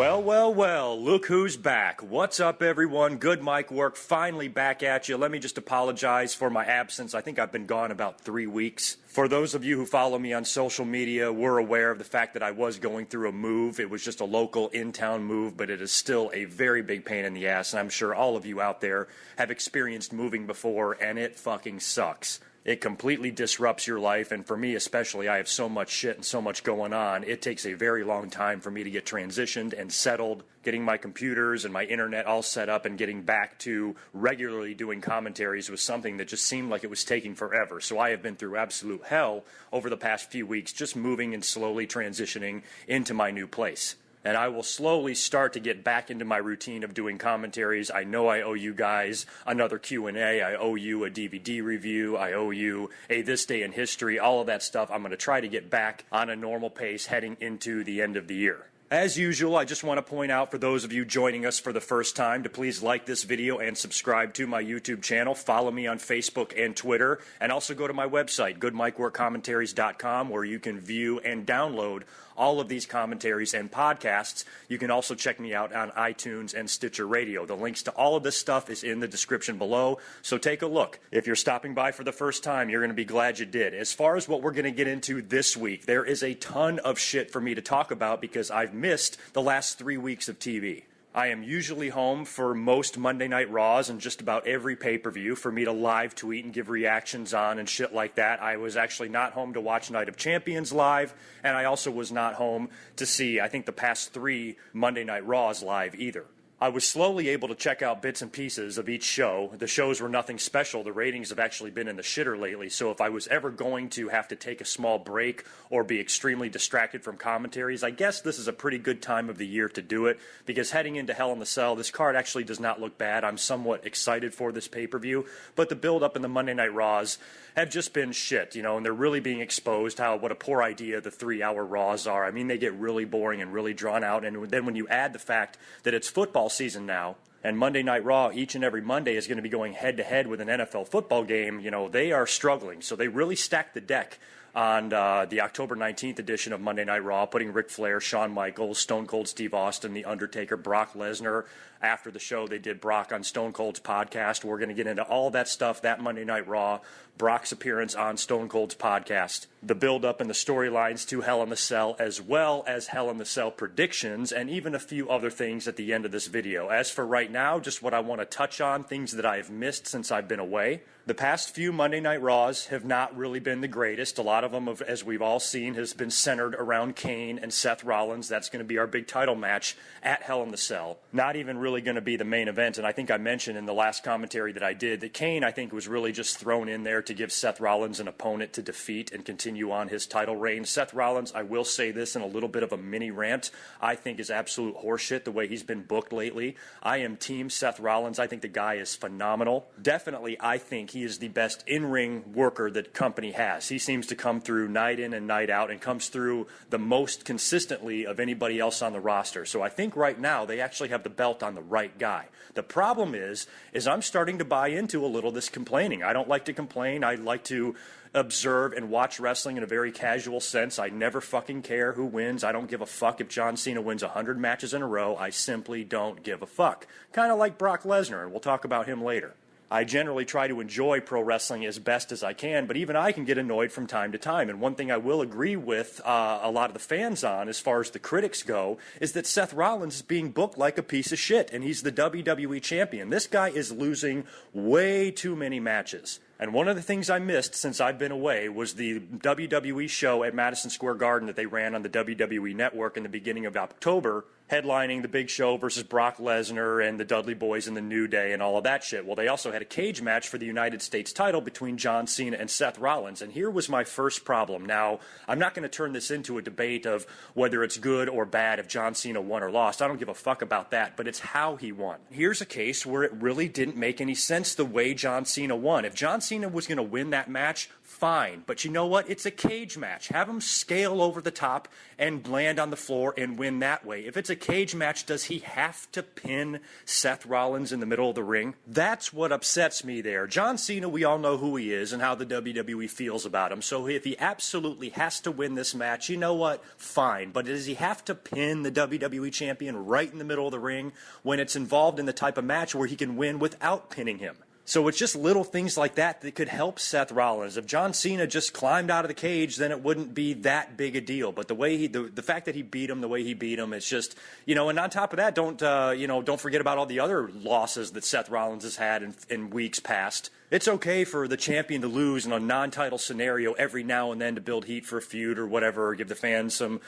Well, look who's back. What's up, everyone? GoodMicWork finally back at you. Let me just apologize for my absence. I think I've been gone about 3 weeks. For those of you who follow me on social media, we're aware of the fact that I was going through a move. It was just a local in-town move, but it is still a very big pain in the ass, and I'm sure all of you out there have experienced moving before, and it fucking sucks. It completely disrupts your life, and for me especially, I have so much shit and so much going on. It takes a very long time for me to get transitioned and settled, getting my computers and my internet all set up and getting back to regularly doing commentaries was something that just seemed like it was taking forever. So I have been through absolute hell over the past few weeks, just moving and slowly transitioning into my new place. And I will slowly start to get back into my routine of doing commentaries. I know I owe you guys another Q&A. I owe you a DVD review. I owe you a This Day in History, all of that stuff. I'm going to try to get back on a normal pace heading into the end of the year. As usual, I just want to point out for those of you joining us for the first time to please like this video and subscribe to my YouTube channel. Follow me on Facebook and Twitter, and also go to my website, GoodMicWorkCommentaries.com, where you can view and download all of these commentaries and podcasts. You can also check me out on iTunes and Stitcher Radio. The links to all of this stuff is in the description below, so take a look. If you're stopping by for the first time, you're going to be glad you did. As far as what we're going to get into this week, there is a ton of shit for me to talk about because I've missed the last 3 weeks of TV. I am usually home for most Monday Night Raws and just about every pay-per-view for me to live tweet and give reactions on and shit like that. I was actually not home to watch Night of Champions live, and I also was not home to see, I think, the past 3 Monday Night Raws live either. I was slowly able to check out bits and pieces of each show. The shows were nothing special. The ratings have actually been in the shitter lately, so if I was ever going to have to take a small break or be extremely distracted from commentaries, I guess this is a pretty good time of the year to do it, because heading into Hell in the Cell, this card actually does not look bad. I'm somewhat excited for this pay-per-view, but the build-up in the Monday Night Raws have just been shit, you know, and they're really being exposed what a poor idea the 3-hour Raws are. I mean, they get really boring and really drawn out, and then when you add the fact that it's football season now, and Monday Night Raw each and every Monday is going to be going head-to-head with an NFL football game, you know, they are struggling. So they really stacked the deck on the October 19th edition of Monday Night Raw, putting Ric Flair, Shawn Michaels, Stone Cold Steve Austin, The Undertaker, Brock Lesnar. After the show, they did Brock on Stone Cold's podcast. We're going to get into all that stuff, that Monday Night Raw, Brock's appearance on Stone Cold's podcast, the build-up and the storylines to Hell in the Cell, as well as Hell in the Cell predictions, and even a few other things at the end of this video. As for right now, just what I want to touch on, things that I have missed since I've been away. The past few Monday Night Raws have not really been the greatest. A lot of them, as we've all seen, has been centered around Kane and Seth Rollins. That's going to be our big title match at Hell in the Cell. Not even really going to be the main event, and I think I mentioned in the last commentary that I did that Kane, I think, was really just thrown in there to give Seth Rollins an opponent to defeat and continue on his title reign. Seth Rollins, I will say this in a little bit of a mini rant, I think is absolute horseshit the way he's been booked lately. I am team Seth Rollins. I think the guy is phenomenal. Definitely, I think he is the best in-ring worker that company has. He seems to come through night in and night out and comes through the most consistently of anybody else on the roster. So I think right now they actually have the belt on the right guy. The problem is I'm starting to buy into a little this complaining. I don't like to complain. I like to observe and watch wrestling in a very casual sense. I never fucking care who wins. I don't give a fuck if John Cena wins 100 matches in a row. I simply don't give a fuck. Kind of like Brock Lesnar, and we'll talk about him later. I generally try to enjoy pro wrestling as best as I can, but even I can get annoyed from time to time. And one thing I will agree with a lot of the fans on, as far as the critics go, is that Seth Rollins is being booked like a piece of shit, and he's the WWE champion. This guy is losing way too many matches. And one of the things I missed since I've been away was the WWE show at Madison Square Garden that they ran on the WWE Network in the beginning of October, headlining the Big Show versus Brock Lesnar and the Dudley Boys and the New Day and all of that shit. Well, they also had a cage match for the United States title between John Cena and Seth Rollins, and here was my first problem. Now, I'm not going to turn this into a debate of whether it's good or bad if John Cena won or lost. I don't give a fuck about that, but it's how he won. Here's a case where it really didn't make any sense the way John Cena won. If John Cena Cena was going to win that match, fine. But you know what? It's a cage match. Have him scale over the top and land on the floor and win that way. If it's a cage match, does he have to pin Seth Rollins in the middle of the ring? That's what upsets me there. John Cena, we all know who he is and how the WWE feels about him. So if he absolutely has to win this match, you know what? Fine. But does he have to pin the WWE champion right in the middle of the ring when it's involved in the type of match where he can win without pinning him? So it's just little things like that that could help Seth Rollins. If John Cena just climbed out of the cage, then it wouldn't be that big a deal. But the way the fact that he beat him the way he beat him, it's just, and on top of that, don't forget about all the other losses that Seth Rollins has had in weeks past. It's okay for the champion to lose in a non-title scenario every now and then to build heat for a feud or whatever, or give the fans some,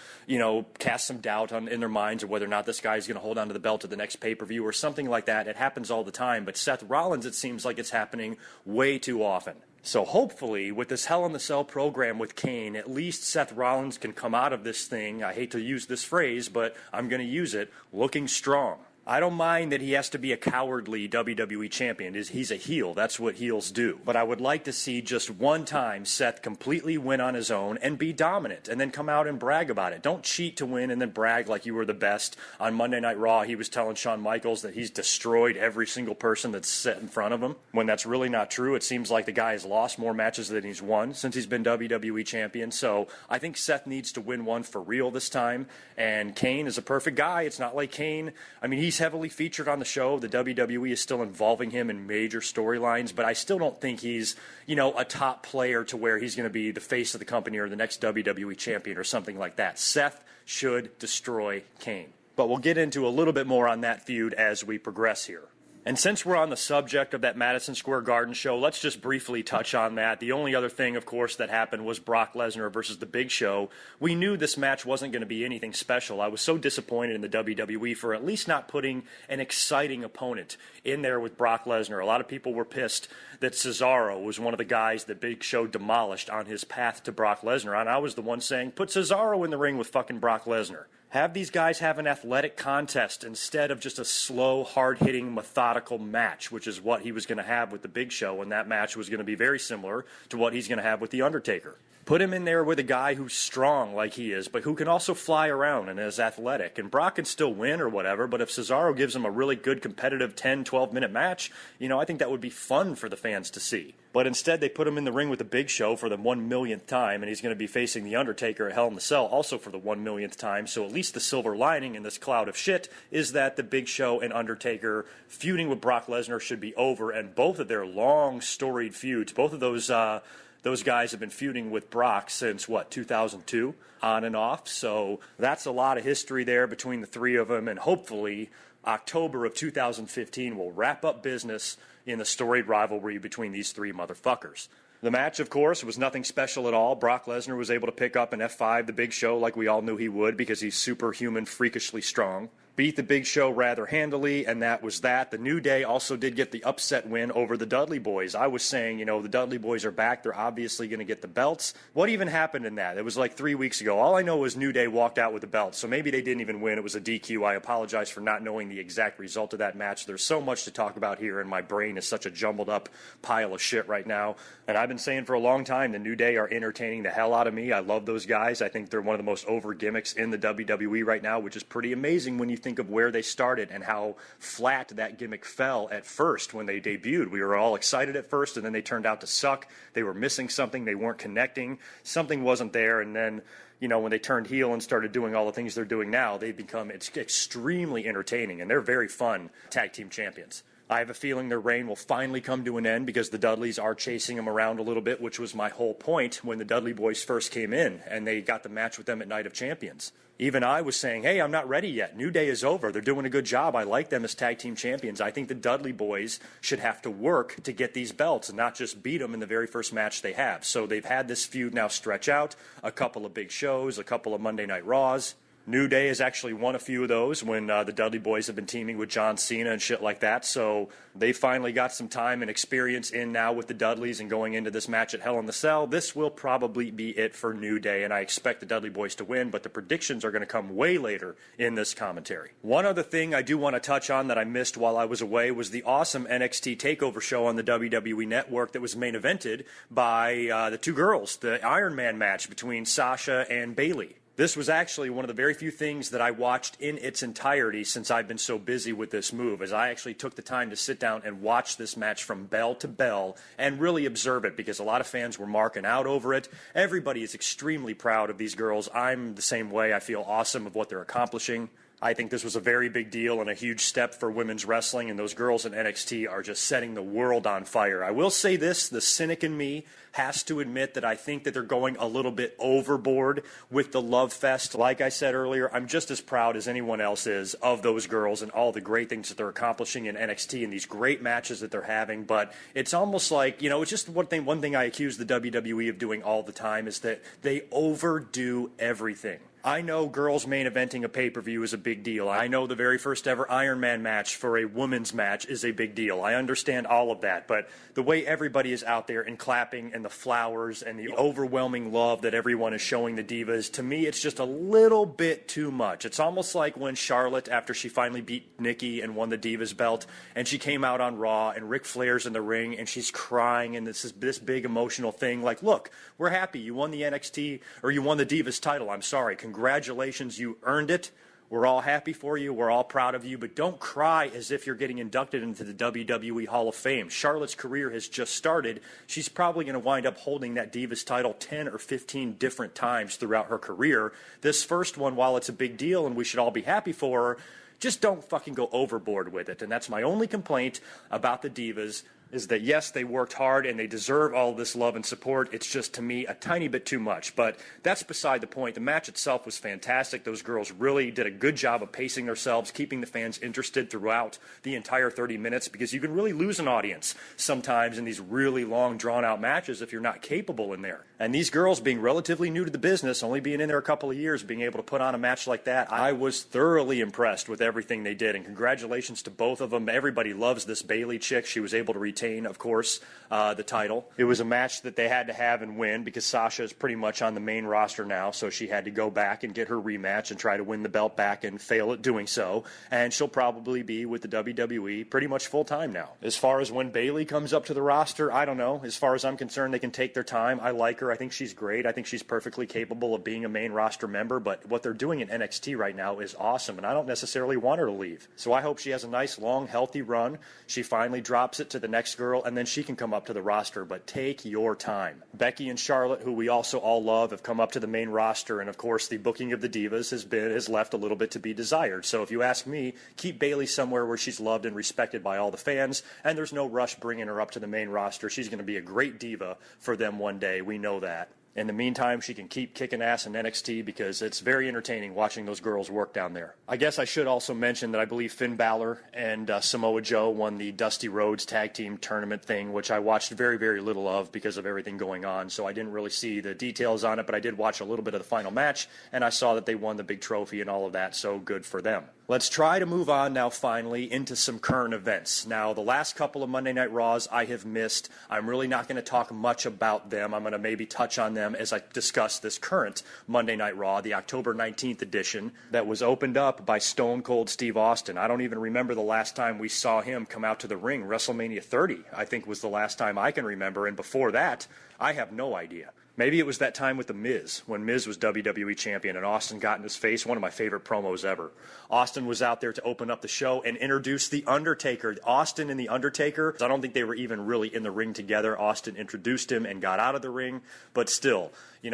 cast some doubt in their minds of whether or not this guy's going to hold on to the belt at the next pay-per-view or something like that. It happens all the time. But Seth Rollins, it seems like it's happening way too often. So hopefully, with this Hell in the Cell program with Kane, at least Seth Rollins can come out of this thing, I hate to use this phrase, but I'm going to use it, looking strong. I don't mind that he has to be a cowardly WWE champion. He's a heel. That's what heels do. But I would like to see just one time Seth completely win on his own and be dominant and then come out and brag about it. Don't cheat to win and then brag like you were the best. On Monday Night Raw, he was telling Shawn Michaels that he's destroyed every single person that's set in front of him, when that's really not true. It seems like the guy has lost more matches than he's won since he's been WWE champion. So I think Seth needs to win one for real this time. And Kane is a perfect guy. It's not like Kane, he's heavily featured on the show. The WWE is still involving him in major storylines, but I still don't think he's, a top player to where he's going to be the face of the company or the next WWE champion or something like that. Seth should destroy Kane. But we'll get into a little bit more on that feud as we progress here. And since we're on the subject of that Madison Square Garden show, let's just briefly touch on that. The only other thing, of course, that happened was Brock Lesnar versus The Big Show. We knew this match wasn't going to be anything special. I was so disappointed in the WWE for at least not putting an exciting opponent in there with Brock Lesnar. A lot of people were pissed that Cesaro was one of the guys that Big Show demolished on his path to Brock Lesnar. And I was the one saying, put Cesaro in the ring with fucking Brock Lesnar. Have these guys have an athletic contest instead of just a slow, hard-hitting, methodical match, which is what he was going to have with The Big Show, and that match was going to be very similar to what he's going to have with The Undertaker. Put him in there with a guy who's strong like he is, but who can also fly around and is athletic. And Brock can still win or whatever, but if Cesaro gives him a really good competitive 10, 12-minute match, I think that would be fun for the fans to see. But instead, they put him in the ring with The Big Show for the 1,000,000th time, and he's going to be facing The Undertaker at Hell in the Cell also for the 1,000,000th time. So at least the silver lining in this cloud of shit is that The Big Show and Undertaker feuding with Brock Lesnar should be over, and both of their long, storied feuds, both of those guys have been feuding with Brock since, 2002, on and off. So that's a lot of history there between the three of them, and hopefully October of 2015 will wrap up business in the storied rivalry between these three motherfuckers. The match, of course, was nothing special at all. Brock Lesnar was able to pick up an F5 The Big Show like we all knew he would because he's superhuman, freakishly strong. Beat The Big Show rather handily, and that was that. The New Day also did get the upset win over the Dudley Boys. I was saying, the Dudley Boys are back. They're obviously going to get the belts. What even happened in that? It was like 3 weeks ago. All I know is New Day walked out with the belts, so maybe they didn't even win. It was a DQ. I apologize for not knowing the exact result of that match. There's so much to talk about here, and my brain is such a jumbled up pile of shit right now. And I've been saying for a long time, the New Day are entertaining the hell out of me. I love those guys. I think they're one of the most over gimmicks in the WWE right now, which is pretty amazing when you think of where they started and how flat that gimmick fell at first when they debuted. We were all excited at first, and then they turned out to suck. They were missing something. They weren't connecting. Something wasn't there, and then when they turned heel and started doing all the things they're doing now, they've become extremely entertaining, and they're very fun tag team champions. I have a feeling their reign will finally come to an end because the Dudleys are chasing them around a little bit, which was my whole point when the Dudley Boys first came in and they got the match with them at Night of Champions. Even I was saying, hey, I'm not ready yet. New Day is over. They're doing a good job. I like them as tag team champions. I think the Dudley Boys should have to work to get these belts and not just beat them in the very first match they have. So they've had this feud now stretch out, a couple of big shows, a couple of Monday Night Raws. New Day has actually won a few of those when the Dudley Boys have been teaming with John Cena and shit like that. So they finally got some time and experience in now with the Dudleys and going into this match at Hell in the Cell. This will probably be it for New Day, and I expect the Dudley Boys to win, but the predictions are going to come way later in this commentary. One other thing I do want to touch on that I missed while I was away was the awesome NXT Takeover show on the WWE Network that was main evented by the two girls, the Iron Man match between Sasha and Bayley. This was actually one of the very few things that I watched in its entirety since I've been so busy with this move, as I actually took the time to sit down and watch this match from bell to bell and really observe it, because a lot of fans were marking out over it. Everybody is extremely proud of these girls. I'm the same way. I feel awesome of what they're accomplishing. I think this was a very big deal and a huge step for women's wrestling, and those girls in NXT are just setting the world on fire. I will say this, the cynic in me has to admit that I think that they're going a little bit overboard with the love fest. Like I said earlier, I'm just as proud as anyone else is of those girls and all the great things that they're accomplishing in NXT and these great matches that they're having, but it's almost like, it's just one thing I accuse the WWE of doing all the time is that they overdo everything. I know girls main eventing a pay-per-view is a big deal. I know the very first ever Iron Man match for a women's match is a big deal. I understand all of that, but the way everybody is out there and clapping and the flowers and the overwhelming love that everyone is showing the Divas, to me it's just a little bit too much. It's almost like when Charlotte, after she finally beat Nikki and won the Divas belt, and she came out on Raw and Ric Flair's in the ring and she's crying and this big emotional thing like, look, we're happy. You won the NXT, or you won the Divas title. I'm sorry. Congratulations, you earned it. We're all happy for you. We're all proud of you. But don't cry as if you're getting inducted into the WWE Hall of Fame. Charlotte's career has just started. She's probably going to wind up holding that Divas title 10 or 15 different times throughout her career. This first one, while it's a big deal and we should all be happy for her, just don't fucking go overboard with it. And that's my only complaint about the Divas, is that, yes, they worked hard and they deserve all this love and support. It's just, to me, a tiny bit too much. But that's beside the point. The match itself was fantastic. Those girls really did a good job of pacing themselves, keeping the fans interested throughout the entire 30 minutes, because you can really lose an audience sometimes in these really long, drawn-out matches if you're not capable in there. And these girls, being relatively new to the business, only being in there a couple of years, being able to put on a match like that, I was thoroughly impressed with everything they did. And congratulations to both of them. Everybody loves this Bayley chick. She was able to retain, of course, the title. It was a match that they had to have and win because Sasha is pretty much on the main roster now, so she had to go back and get her rematch and try to win the belt back and fail at doing so. And she'll probably be with the WWE pretty much full time now. As far as when Bayley comes up to the roster, I don't know. As far as I'm concerned, they can take their time. I like her. I think she's great. I think she's perfectly capable of being a main roster member, but what they're doing in NXT right now is awesome, and I don't necessarily want her to leave. So I hope she has a nice, long, healthy run. She finally drops it to the next girl, and then she can come up to the roster, but take your time. Becky and Charlotte, who we also all love, have come up to the main roster, and of course the booking of the Divas has left a little bit to be desired. So if you ask me, keep Bayley somewhere where she's loved and respected by all the fans, and there's no rush bringing her up to the main roster. She's going to be a great diva for them one day. We know that. In the meantime, she can keep kicking ass in NXT because it's very entertaining watching those girls work down there. I guess I should also mention that I believe Finn Balor and Samoa Joe won the Dusty Rhodes Tag Team Tournament thing, which I watched very, very little of because of everything going on, so I didn't really see the details on it, but I did watch a little bit of the final match, and I saw that they won the big trophy and all of that, so good for them. Let's try to move on now finally into some current events. Now, the last couple of Monday Night Raws I have missed. I'm really not going to talk much about them. I'm going to maybe touch on them as I discuss this current Monday Night Raw, the October 19th edition, that was opened up by Stone Cold Steve Austin. I don't even remember the last time we saw him come out to the ring. WrestleMania 30, I think, was the last time I can remember, and before that, I have no idea. Maybe it was that time with The Miz, when Miz was WWE Champion and Austin got in his face, one of my favorite promos ever. Austin was out there to open up the show and introduce The Undertaker. Austin and The Undertaker, I don't think they were even really in the ring together. Austin introduced him and got out of the ring, but still,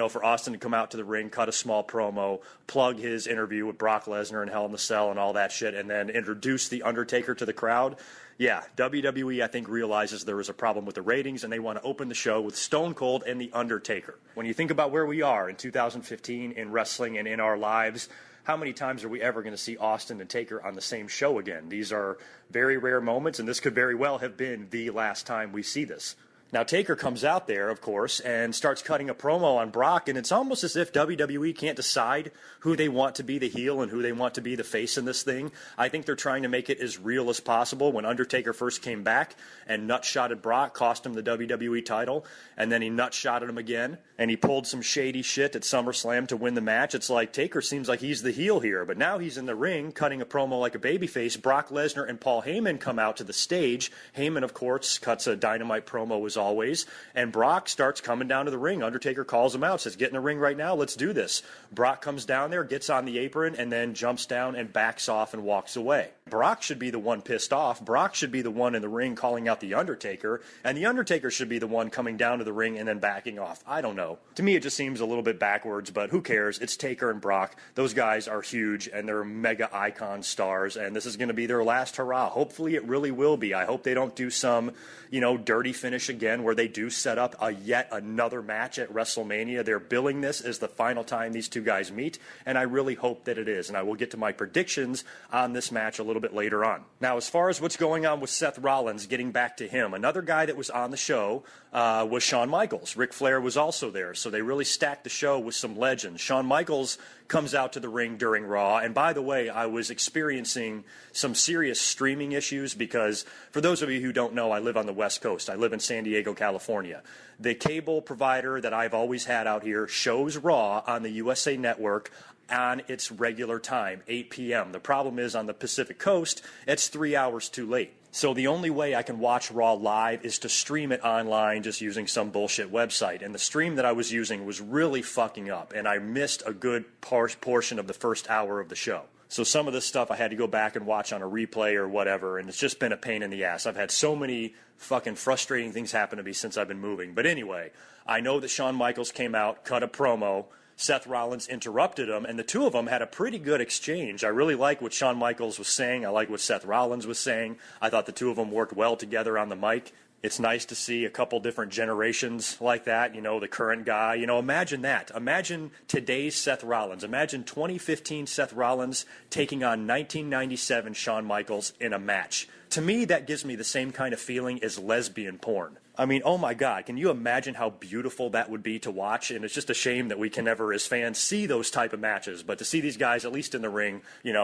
for Austin to come out to the ring, cut a small promo, plug his interview with Brock Lesnar in Hell in the Cell and all that shit, and then introduce The Undertaker to the crowd. Yeah, WWE, I think, realizes there was a problem with the ratings, and they want to open the show with Stone Cold and The Undertaker. When you think about where we are in 2015 in wrestling and in our lives, how many times are we ever going to see Austin and Taker on the same show again? These are very rare moments, and this could very well have been the last time we see this. Now, Taker comes out there, of course, and starts cutting a promo on Brock, and it's almost as if WWE can't decide who they want to be the heel and who they want to be the face in this thing. I think they're trying to make it as real as possible. When Undertaker first came back and nutshotted Brock, cost him the WWE title, and then he nutshotted him again, and he pulled some shady shit at SummerSlam to win the match. It's like Taker seems like he's the heel here, but now he's in the ring cutting a promo like a babyface. Brock Lesnar and Paul Heyman come out to the stage. Heyman, of course, cuts a Dynamite promo as always, and Brock starts coming down to the ring. Undertaker calls him out, says, "Get in the ring right now, let's do this." Brock comes down there, gets on the apron, and then jumps down and backs off and walks away. Brock should be the one pissed off. Brock should be the one in the ring calling out the Undertaker, and the Undertaker should be the one coming down to the ring and then backing off. I don't know. To me, it just seems a little bit backwards, but who cares? It's Taker and Brock. Those guys are huge, and they're mega icon stars, and this is going to be their last hurrah. Hopefully it really will be. I hope they don't do some, dirty finish again where they do set up yet another match at WrestleMania. They're billing this as the final time these two guys meet, and I really hope that it is. And I will get to my predictions on this match a little bit later on. Now, as far as what's going on with Seth Rollins, getting back to him, another guy that was on the show was Shawn Michaels. Ric Flair was also there, so they really stacked the show with some legends. Shawn Michaels comes out to the ring during Raw, and by the way, I was experiencing some serious streaming issues because, for those of you who don't know, I live on the West Coast. I live in San Diego, California. The cable provider that I've always had out here shows Raw on the USA Network on its regular time, 8 p.m. The problem is on the Pacific Coast, it's 3 hours too late. So the only way I can watch Raw live is to stream it online just using some bullshit website. And the stream that I was using was really fucking up, and I missed a good portion of the first hour of the show. So some of this stuff I had to go back and watch on a replay or whatever, and it's just been a pain in the ass. I've had so many fucking frustrating things happen to me since I've been moving. But anyway, I know that Shawn Michaels came out, cut a promo. Seth Rollins interrupted him, and the two of them had a pretty good exchange. I really like what Shawn Michaels was saying. I like what Seth Rollins was saying. I thought the two of them worked well together on the mic. It's nice to see a couple different generations like that, the current guy. Imagine that. Imagine today's Seth Rollins. Imagine 2015 Seth Rollins taking on 1997 Shawn Michaels in a match. To me, that gives me the same kind of feeling as lesbian porn. I mean, oh my God, can you imagine how beautiful that would be to watch? And it's just a shame that we can never, as fans, see those type of matches. But to see these guys, at least in the ring,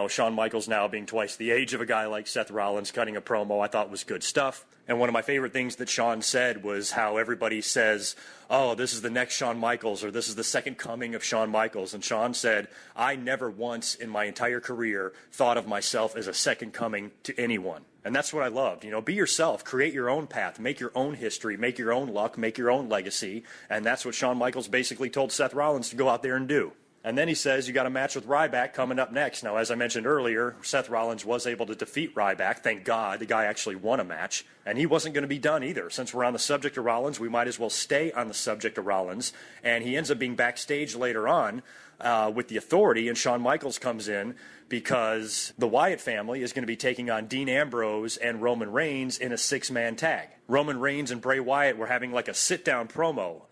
Shawn Michaels now being twice the age of a guy like Seth Rollins cutting a promo, I thought was good stuff. And one of my favorite things that Shawn said was how everybody says, oh, this is the next Shawn Michaels, or this is the second coming of Shawn Michaels. And Shawn said, I never once in my entire career thought of myself as a second coming to anyone. And that's what I loved. Be yourself, create your own path, make your own history, make your own luck, make your own legacy. And that's what Shawn Michaels basically told Seth Rollins to go out there and do. And then he says, you got a match with Ryback coming up next. Now, as I mentioned earlier, Seth Rollins was able to defeat Ryback. Thank God. The guy actually won a match. And he wasn't going to be done either. Since we're on the subject of Rollins, we might as well stay on the subject of Rollins. And he ends up being backstage later on with the Authority, and Shawn Michaels comes in because the Wyatt family is going to be taking on Dean Ambrose and Roman Reigns in a six-man tag. Roman Reigns and Bray Wyatt were having like a sit-down promo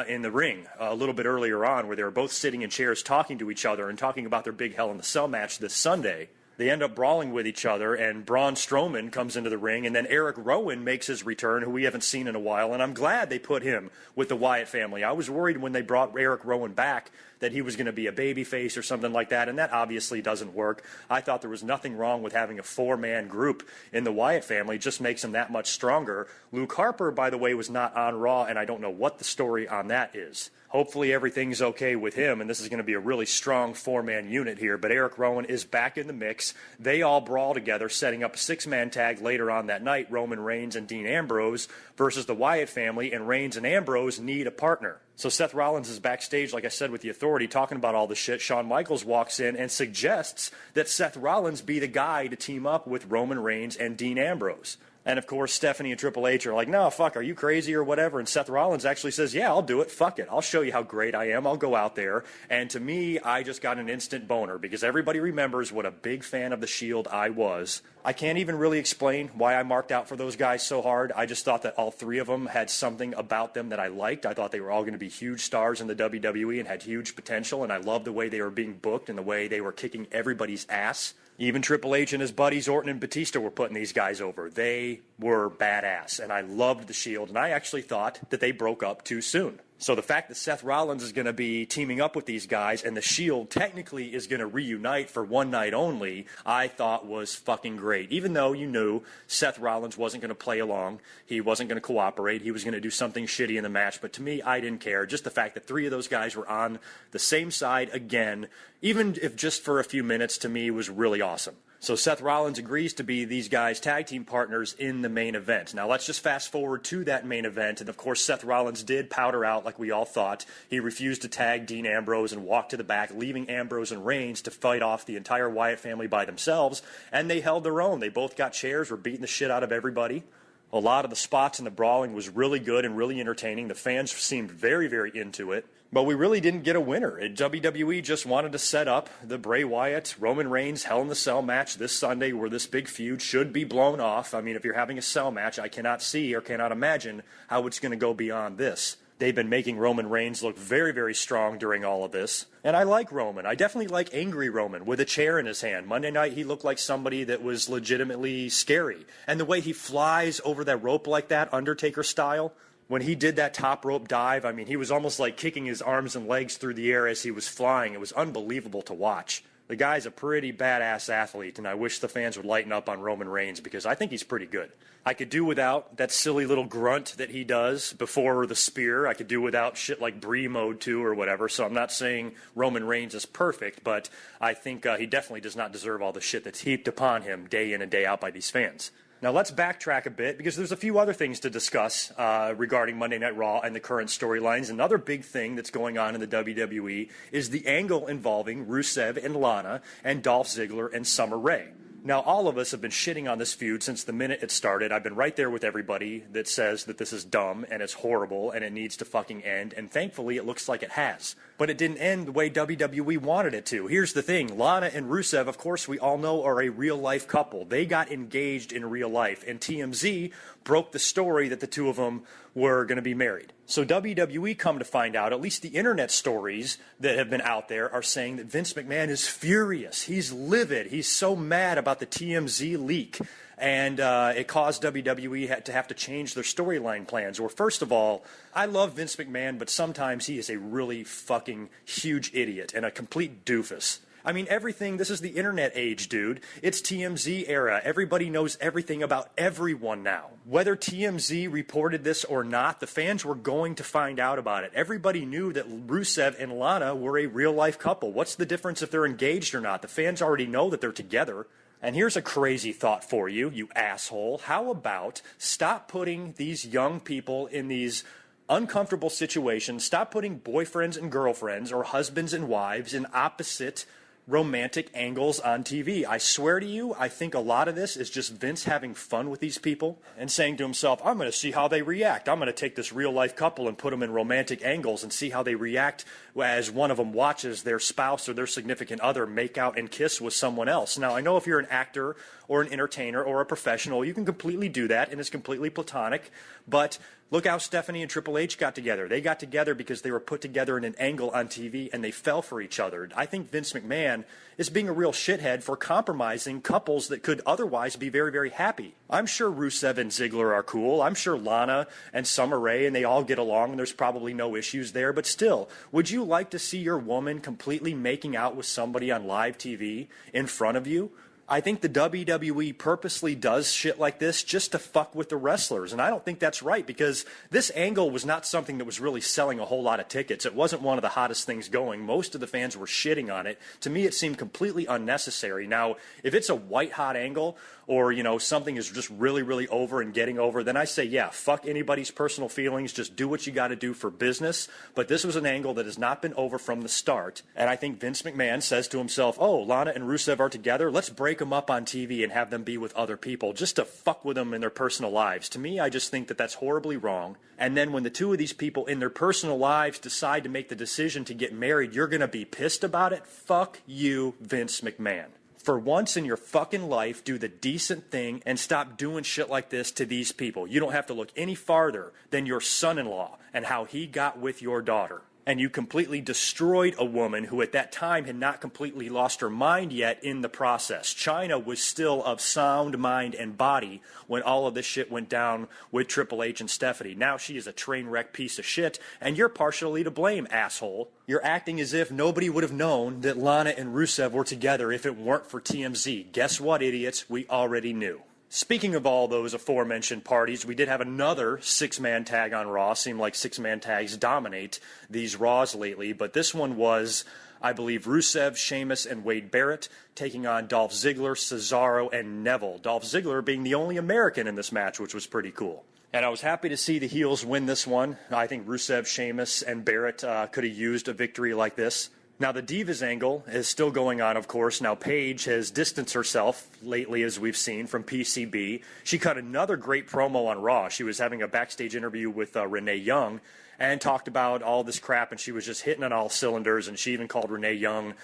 in the ring a little bit earlier on, where they were both sitting in chairs talking to each other and talking about their big Hell in the Cell match this Sunday. They end up brawling with each other, and Braun Strowman comes into the ring, and then Eric Rowan makes his return, who we haven't seen in a while, and I'm glad they put him with the Wyatt family. I was worried when they brought Eric Rowan back that he was going to be a babyface or something like that, and that obviously doesn't work. I thought there was nothing wrong with having a four-man group in the Wyatt family. It just makes him that much stronger. Luke Harper, by the way, was not on Raw, and I don't know what the story on that is. Hopefully everything's okay with him, and this is going to be a really strong four-man unit here. But Eric Rowan is back in the mix. They all brawl together, setting up a six-man tag later on that night, Roman Reigns and Dean Ambrose versus the Wyatt family, and Reigns and Ambrose need a partner. So Seth Rollins is backstage, like I said, with the Authority, talking about all this shit. Shawn Michaels walks in and suggests that Seth Rollins be the guy to team up with Roman Reigns and Dean Ambrose. And, of course, Stephanie and Triple H are like, no, fuck, are you crazy or whatever? And Seth Rollins actually says, yeah, I'll do it. Fuck it. I'll show you how great I am. I'll go out there. And to me, I just got an instant boner because everybody remembers what a big fan of The Shield I was. I can't even really explain why I marked out for those guys so hard. I just thought that all three of them had something about them that I liked. I thought they were all going to be huge stars in the WWE and had huge potential. And I loved the way they were being booked and the way they were kicking everybody's ass. Even Triple H and his buddies Orton and Batista were putting these guys over. They were badass, and I loved the Shield, and I actually thought that they broke up too soon. So the fact that Seth Rollins is going to be teaming up with these guys and the Shield technically is going to reunite for one night only, I thought was fucking great. Even though you knew Seth Rollins wasn't going to play along, he wasn't going to cooperate, he was going to do something shitty in the match, but to me, I didn't care. Just the fact that 3 of those guys were on the same side again, even if just for a few minutes, to me was really awesome. So Seth Rollins agrees to be these guys' tag team partners in the main event. Now let's just fast forward to that main event, and of course Seth Rollins did powder out like we all thought. He refused to tag Dean Ambrose and walked to the back, leaving Ambrose and Reigns to fight off the entire Wyatt family by themselves, and they held their own. They both got chairs, were beating the shit out of everybody. A lot of the spots in the brawling was really good and really entertaining. The fans seemed very, very into it. But we really didn't get a winner. WWE just wanted to set up the Bray Wyatt, Roman Reigns Hell in the Cell match this Sunday where this big feud should be blown off. I mean, if you're having a cell match, I cannot see or cannot imagine how it's going to go beyond this. They've been making Roman Reigns look very, very strong during all of this. And I like Roman. I definitely like angry Roman with a chair in his hand. Monday night, he looked like somebody that was legitimately scary. And the way he flies over that rope like that, Undertaker style, when he did that top rope dive, I mean, he was almost like kicking his arms and legs through the air as he was flying. It was unbelievable to watch. The guy's a pretty badass athlete, and I wish the fans would lighten up on Roman Reigns because I think he's pretty good. I could do without that silly little grunt that he does before the spear. I could do without shit like Brie mode too or whatever, so I'm not saying Roman Reigns is perfect, but I think he definitely does not deserve all the shit that's heaped upon him day in and day out by these fans. Now let's backtrack a bit because there's a few other things to discuss regarding Monday Night Raw and the current storylines. Another big thing that's going on in the WWE is the angle involving Rusev and Lana and Dolph Ziggler and Summer Rae. Now, all of us have been shitting on this feud since the minute it started. I've been right there with everybody that says that this is dumb and it's horrible and it needs to fucking end, and thankfully it looks like it has. But it didn't end the way WWE wanted it to. Here's the thing. Lana and Rusev, of course, we all know are a real-life couple. They got engaged in real life, and TMZ broke the story that the two of them were going to be married. So WWE, come to find out, at least the internet stories that have been out there are saying that Vince McMahon is furious. He's livid. He's so mad about the TMZ leak. And it caused WWE to have to change their storyline plans. Or first of all, I love Vince McMahon, but sometimes he is a really fucking huge idiot and a complete doofus. I mean, everything, this is the internet age, dude. It's TMZ era. Everybody knows everything about everyone now. Whether TMZ reported this or not, the fans were going to find out about it. Everybody knew that Rusev and Lana were a real-life couple. What's the difference if they're engaged or not? The fans already know that they're together. And here's a crazy thought for you, you asshole. How about stop putting these young people in these uncomfortable situations, stop putting boyfriends and girlfriends or husbands and wives in opposite romantic angles on TV. I swear to you, I think a lot of this is just Vince having fun with these people and saying to himself, I'm going to see how they react. I'm going to take this real-life couple and put them in romantic angles and see how they react as one of them watches their spouse or their significant other make out and kiss with someone else. Now, I know if you're an actor or an entertainer or a professional, you can completely do that, and it's completely platonic, but look how Stephanie and Triple H got together. They got together because they were put together in an angle on TV, and they fell for each other. I think Vince McMahon is being a real shithead for compromising couples that could otherwise be very, very happy. I'm sure Rusev and Ziggler are cool. I'm sure Lana and Summer Rae, and they all get along, and there's probably no issues there. But still, would you like to see your woman completely making out with somebody on live TV in front of you? I think the WWE purposely does shit like this just to fuck with the wrestlers, and I don't think that's right because this angle was not something that was really selling a whole lot of tickets. It wasn't one of the hottest things going. Most of the fans were shitting on it. To me, it seemed completely unnecessary. Now, if it's a white-hot angle or, you know, something is just really, really over and getting over, then I say, yeah, fuck anybody's personal feelings. Just do what you got to do for business. But this was an angle that has not been over from the start, and I think Vince McMahon says to himself, oh, Lana and Rusev are together. Let's break them up on TV and have them be with other people just to fuck with them in their personal lives. To me, I just think that that's horribly wrong. And then when the two of these people in their personal lives decide to make the decision to get married, you're going to be pissed about it? Fuck you, Vince McMahon. For once in your fucking life, do the decent thing and stop doing shit like this to these people. You don't have to look any farther than your son-in-law and how he got with your daughter. and you completely destroyed a woman who at that time had not completely lost her mind yet in the process. China was still of sound mind and body when all of this shit went down with Triple H and Stephanie. Now she is a train wreck piece of shit, and you're partially to blame, asshole. You're acting as if nobody would have known that Lana and Rusev were together if it weren't for TMZ. Guess what, idiots? We already knew. Speaking of all those aforementioned parties, we did have another six-man tag on Raw. Seemed like six-man tags dominate these Raws lately, but this one was, I believe, Rusev, Sheamus, and Wade Barrett taking on Dolph Ziggler, Cesaro, and Neville. Dolph Ziggler being the only American in this match, which was pretty cool. And I was happy to see the heels win this one. I think Rusev, Sheamus, and Barrett could have used a victory like this. Now, the Divas angle is still going on, of course. Now, Paige has distanced herself lately, as we've seen, from PCB. She cut another great promo on Raw. She was having a backstage interview with Renee Young and talked about all this crap, and she was just hitting on all cylinders, and she even called Renee Young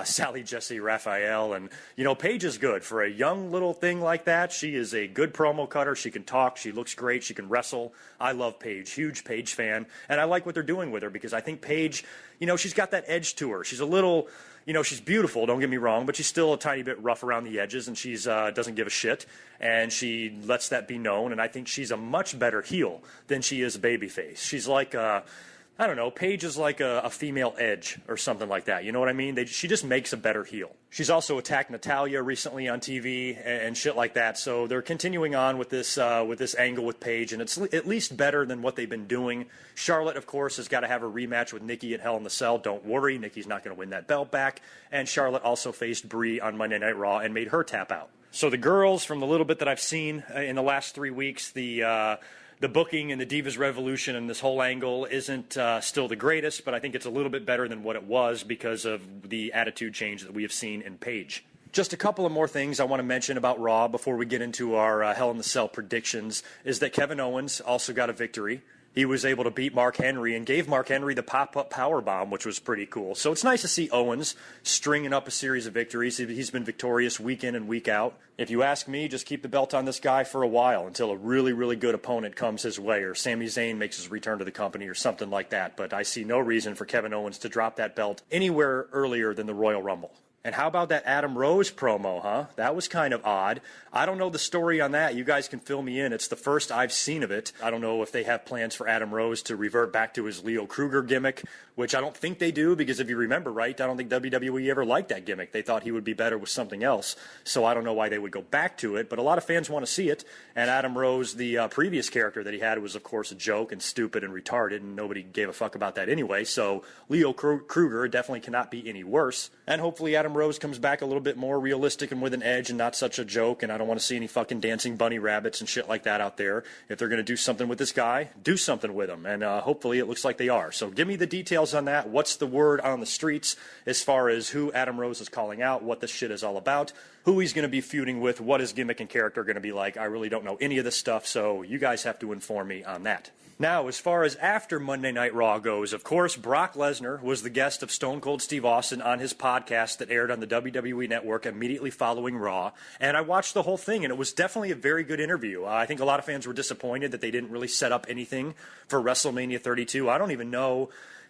Sally Jesse Raphael. And, you know, Paige is good. For a young little thing like that, she is a good promo cutter. She can talk. She looks great. She can wrestle. I love Paige. Huge Paige fan. And I like what they're doing with her because I think Paige, you know, she's got that edge to her. She's a little... You know, she's beautiful, don't get me wrong, but she's still a tiny bit rough around the edges, and she's doesn't give a shit, and she lets that be known, and I think she's a much better heel than she is a babyface. She's like, I don't know, Paige is like a female Edge or something like that, you know what I mean? She just makes a better heel. She's also attacked Natalya recently on TV and shit like that, so they're continuing on with this angle with Paige, and it's at least better than what they've been doing. Charlotte, of course, has got to have a rematch with Nikki at Hell in the Cell. Don't worry, Nikki's not going to win that belt back. And Charlotte also faced Brie on Monday Night Raw and made her tap out. So the girls, from the little bit that I've seen in the last 3 weeks, the booking and the Divas Revolution and this whole angle isn't still the greatest, but I think it's a little bit better than what it was because of the attitude change that we have seen in Paige. Just a couple of more things I want to mention about Raw before we get into our Hell in the Cell predictions is that Kevin Owens also got a victory. He was able to beat Mark Henry and gave Mark Henry the pop-up powerbomb, which was pretty cool. So it's nice to see Owens stringing up a series of victories. He's been victorious week in and week out. If you ask me, just keep the belt on this guy for a while until a really, really good opponent comes his way, or Sami Zayn makes his return to the company or something like that. But I see no reason for Kevin Owens to drop that belt anywhere earlier than the Royal Rumble. And how about that Adam Rose promo, huh? That was kind of odd. I don't know the story on that. You guys can fill me in. It's the first I've seen of it. I don't know if they have plans for Adam Rose to revert back to his Leo Kruger gimmick, which I don't think they do because if you remember right, I don't think WWE ever liked that gimmick. They thought he would be better with something else. So I don't know why they would go back to it, but a lot of fans want to see it. And Adam Rose, the previous character that he had, was of course a joke and stupid and retarded, and nobody gave a fuck about that anyway. So Leo Kruger definitely cannot be any worse. And hopefully Adam Rose comes back a little bit more realistic and with an edge and not such a joke, and I don't want to see any fucking dancing bunny rabbits and shit like that out there. If they're going to do something with this guy, do something with him, and hopefully it looks like they are. So give me the details on that. What's the word on the streets as far as who Adam Rose is calling out, what this shit is all about, who he's going to be feuding with, what his gimmick and character are going to be like. I really don't know any of this stuff, so you guys have to inform me on that. Now, as far as after Monday Night Raw goes, of course, Brock Lesnar was the guest of Stone Cold Steve Austin on his podcast that aired on the WWE Network immediately following Raw, and I watched the whole thing, and it was definitely a very good interview. I think a lot of fans were disappointed that they didn't really set up anything for WrestleMania 32. I don't even know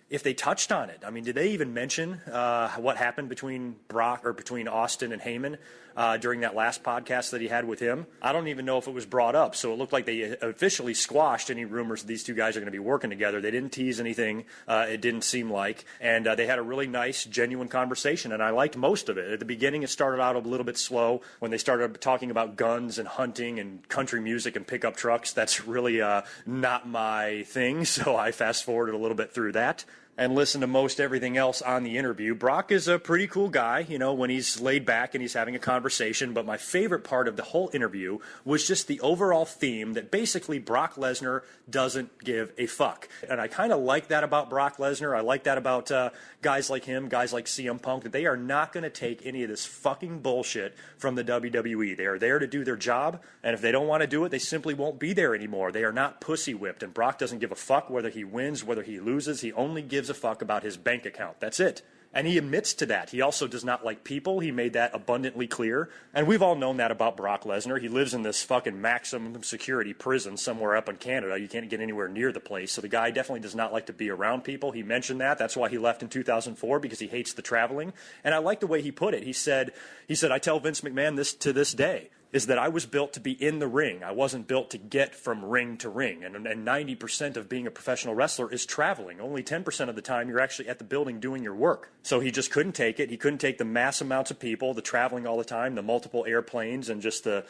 if they touched on it. I mean, did they even mention what happened between Austin and Heyman during that last podcast that he had with him? I don't even know if it was brought up. So it looked like they officially squashed any rumors that these two guys are going to be working together. They didn't tease anything. It didn't seem like. And they had a really nice, genuine conversation, and I liked most of it. At the beginning, it started out a little bit slow when they started talking about guns and hunting and country music and pickup trucks. That's really not my thing, so I fast-forwarded a little bit through that and listen to most everything else on the interview. Brock is a pretty cool guy, you know, when he's laid back and he's having a conversation, but my favorite part of the whole interview was just the overall theme that basically Brock Lesnar doesn't give a fuck. And I kind of like that about Brock Lesnar. I like that about guys like him, guys like CM Punk, that they are not going to take any of this fucking bullshit from the WWE. They are there to do their job, and if they don't want to do it, they simply won't be there anymore. They are not pussy whipped, and Brock doesn't give a fuck whether he wins, whether he loses. He only gives a fuck about his bank account. That's it. And he admits to that. He also does not like people. He made that abundantly clear. And we've all known that about Brock Lesnar. He lives in this fucking maximum security prison somewhere up in Canada. You can't get anywhere near the place. So the guy definitely does not like to be around people. He mentioned that. That's why he left in 2004, because he hates the traveling. And I like the way he put it. He said, I tell Vince McMahon this to this day, is that I was built to be in the ring. I wasn't built to get from ring to ring. And 90% of being a professional wrestler is traveling. Only 10% of the time you're actually at the building doing your work. So he just couldn't take it. He couldn't take the mass amounts of people, the traveling all the time, the multiple airplanes, and just the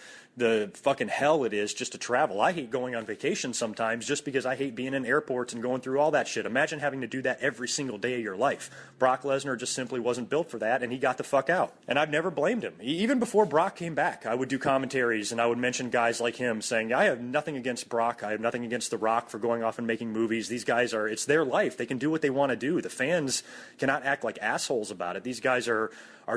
fucking hell it is just to travel. I hate going on vacation sometimes just because I hate being in airports and going through all that shit. Imagine having to do that every single day of your life. Brock Lesnar just simply wasn't built for that, and he got the fuck out. And I've never blamed him. Even before Brock came back, I would do commentaries and I would mention guys like him saying, I have nothing against Brock. I have nothing against The Rock for going off and making movies. These guys it's their life. They can do what they want to do. The fans cannot act like assholes about it. These guys are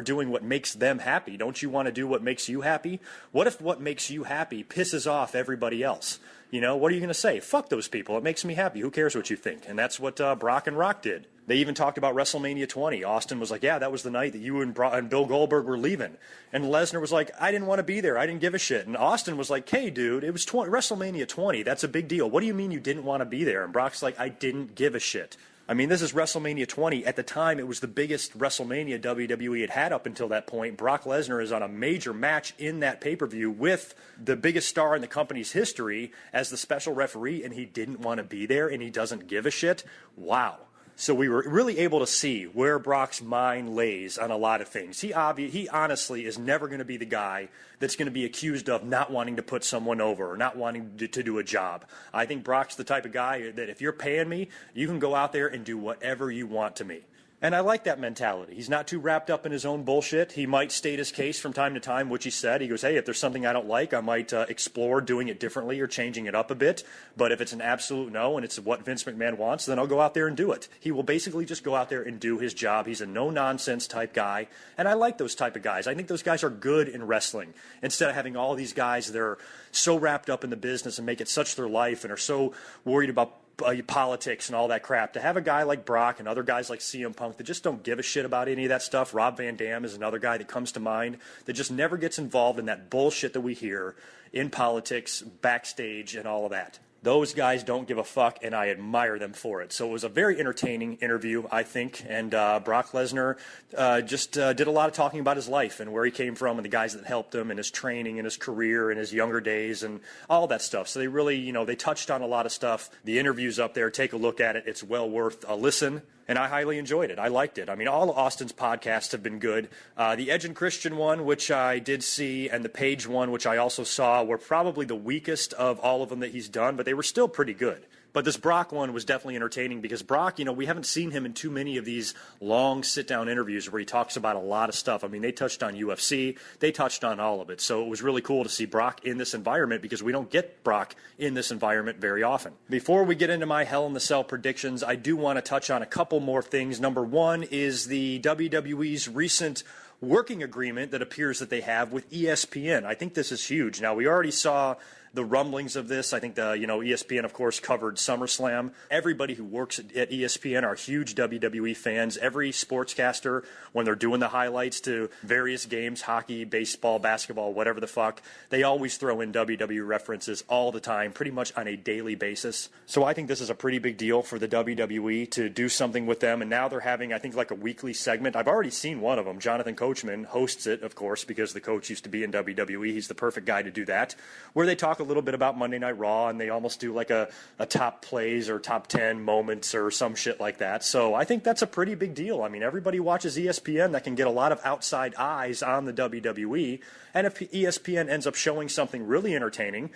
doing what makes them happy. Don't you want to do what makes you happy? What if what makes you happy pisses off everybody else? You know, what are you going to say? Fuck those people. It makes me happy. Who cares what you think? And that's what Brock and Rock did. They even talked about WrestleMania 20. Austin was like, yeah, that was the night that you and Bill Goldberg were leaving. And Lesnar was like, I didn't want to be there. I didn't give a shit. And Austin was like, hey, dude, it was WrestleMania 20. That's a big deal. What do you mean you didn't want to be there? And Brock's like, I didn't give a shit. I mean, this is WrestleMania 20. At the time, it was the biggest WrestleMania WWE had up until that point. Brock Lesnar is on a major match in that pay-per-view with the biggest star in the company's history as the special referee, and he didn't want to be there, and he doesn't give a shit. Wow. So we were really able to see where Brock's mind lays on a lot of things. He honestly is never going to be the guy that's going to be accused of not wanting to put someone over or not wanting to do a job. I think Brock's the type of guy that if you're paying me, you can go out there and do whatever you want to me. And I like that mentality. He's not too wrapped up in his own bullshit. He might state his case from time to time, which he said. He goes, hey, if there's something I don't like, I might explore doing it differently or changing it up a bit. But if it's an absolute no and it's what Vince McMahon wants, then I'll go out there and do it. He will basically just go out there and do his job. He's a no-nonsense type guy. And I like those type of guys. I think those guys are good in wrestling. Instead of having all these guys that are so wrapped up in the business and make it such their life and are so worried about politics and all that crap, to have a guy like Brock and other guys like CM Punk that just don't give a shit about any of that stuff. Rob Van Dam is another guy that comes to mind that just never gets involved in that bullshit that we hear in politics, backstage, and all of that. Those guys don't give a fuck, and I admire them for it. So it was a very entertaining interview, I think, and Brock Lesnar just did a lot of talking about his life and where he came from and the guys that helped him and his training and his career and his younger days and all that stuff. So they really, they touched on a lot of stuff. The interview's up there. Take a look at it. It's well worth a listen. And I highly enjoyed it. I liked it. I mean, all of Austin's podcasts have been good. The Edge and Christian one, which I did see, and the Page one, which I also saw, were probably the weakest of all of them that he's done, but they were still pretty good. But this Brock one was definitely entertaining because Brock, we haven't seen him in too many of these long sit-down interviews where he talks about a lot of stuff. I mean, they touched on UFC. They touched on all of it. So it was really cool to see Brock in this environment because we don't get Brock in this environment very often. Before we get into my Hell in the Cell predictions, I do want to touch on a couple more things. Number one is the WWE's recent working agreement that appears that they have with ESPN. I think this is huge. Now, we already saw the rumblings of this. I think ESPN, of course, covered SummerSlam. Everybody who works at ESPN are huge WWE fans. Every sportscaster, when they're doing the highlights to various games, hockey, baseball, basketball, whatever the fuck, they always throw in WWE references all the time, pretty much on a daily basis. So I think this is a pretty big deal for the WWE to do something with them. And now they're having, I think, like a weekly segment. I've already seen one of them. Jonathan Coachman hosts it, of course, because the coach used to be in WWE. He's the perfect guy to do that, where they talk a little bit about Monday Night Raw, and they almost do like a top plays or top 10 moments or some shit like that. So I think that's a pretty big deal. I mean, everybody watches ESPN that can get a lot of outside eyes on the WWE. And if ESPN ends up showing something really entertaining,